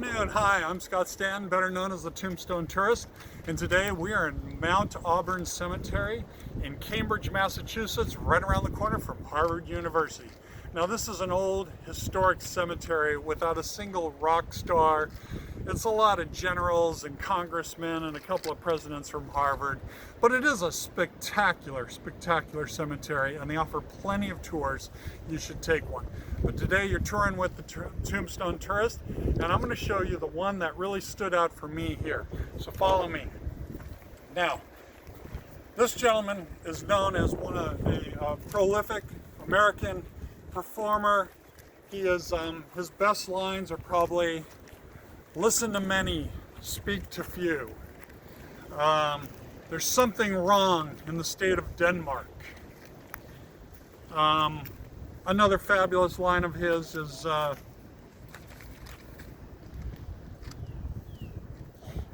afternoon. Hi, I'm Scott Stanton, better known as the Tombstone Tourist, and today we are in Mount Auburn Cemetery in Cambridge, Massachusetts, right around the corner from Harvard University. Now, this is an old historic cemetery without a single rock star. It's a lot of generals and congressmen and a couple of presidents from Harvard, but it is a spectacular, spectacular cemetery, and they offer plenty of tours. You should take one. But today you're touring with the Tombstone Tourist, and I'm going to show you the one that really stood out for me here. So follow me. Now, this gentleman is known as a prolific American performer. He is his best lines are probably "Listen to many, speak to few." There's something wrong in the state of Denmark. Another fabulous line of his is,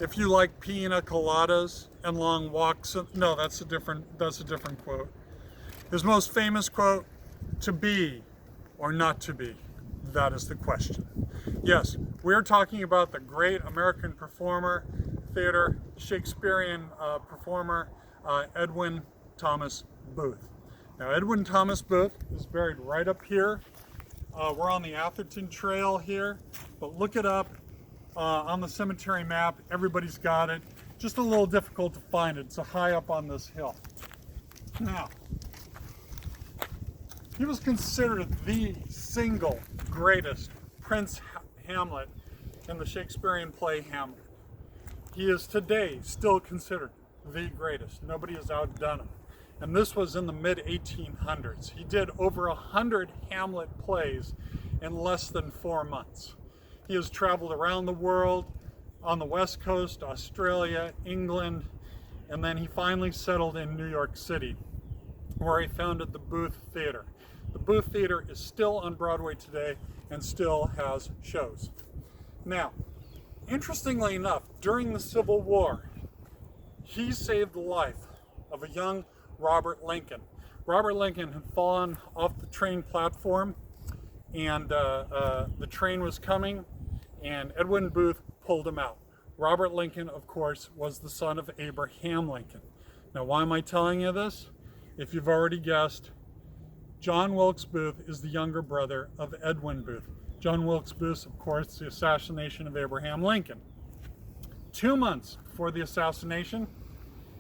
"If you like pina coladas and long walks," no, that's a different quote. His most famous quote, "To be or not to be, that is the question." Yes, we're talking about the great American performer, theater, Shakespearean performer, Edwin Thomas Booth. Now, Edwin Thomas Booth is buried right up here. We're on the Atherton Trail here, but look it up on the cemetery map. Everybody's got it. Just a little difficult to find it. It's high up on this hill. Now, he was considered the single greatest Prince Hamlet in the Shakespearean play Hamlet. He is today still considered the greatest. Nobody has outdone him. And this was in the mid-1800s. He did over 100 Hamlet plays in less than 4 months. He has traveled around the world, on the West Coast, Australia, England, and then he finally settled in New York City, where he founded the Booth Theater. The Booth Theater is still on Broadway today and still has shows. Now, interestingly enough, during the Civil War, he saved the life of a young Robert Lincoln. Robert Lincoln had fallen off the train platform, and the train was coming, and Edwin Booth pulled him out. Robert Lincoln, of course, was the son of Abraham Lincoln. Now, why am I telling you this? If you've already guessed, John Wilkes Booth is the younger brother of Edwin Booth. John Wilkes Booth, of course, the assassination of Abraham Lincoln. 2 months before the assassination,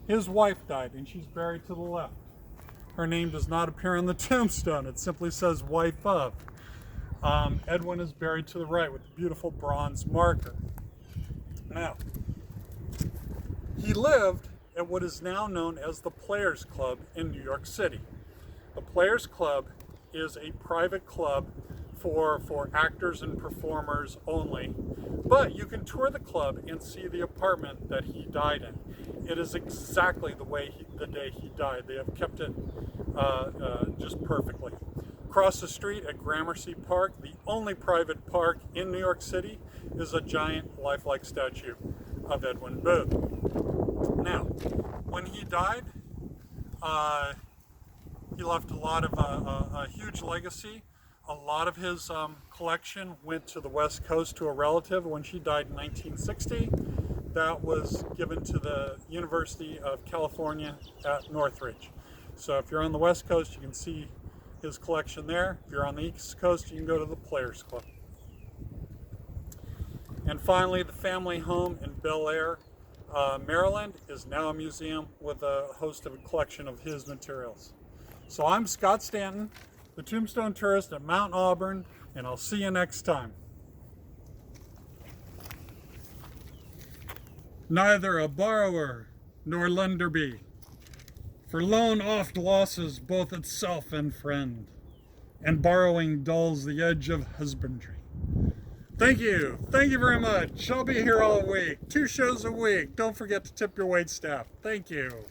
his wife died, and she's buried to the left. Her name does not appear on the tombstone. It simply says wife of. Edwin is buried to the right with a beautiful bronze marker. Now, he lived at what is now known as the Players Club in New York City. The Players Club is a private club for actors and performers only, but you can tour the club and see the apartment that he died in. It is exactly the day he died. They have kept it just perfectly. Across the street at Gramercy Park, the only private park in New York City, is a giant lifelike statue of Edwin Booth. Now, when he died, he left a huge legacy. A lot of his collection went to the West Coast to a relative. When she died in 1960, that was given to the University of California at Northridge. So if you're on the West Coast, you can see his collection there. If you're on the East Coast, you can go to the Players Club. And finally, the family home in Bel Air, Maryland, is now a museum with a host of a collection of his materials. So I'm Scott Stanton, the Tombstone Tourist at Mount Auburn, and I'll see you next time. Neither a borrower nor lender be, for loan oft losses both itself and friend, and borrowing dulls the edge of husbandry. Thank you very much. I'll be here all week, 2 shows a week. Don't forget to tip your waitstaff. Thank you.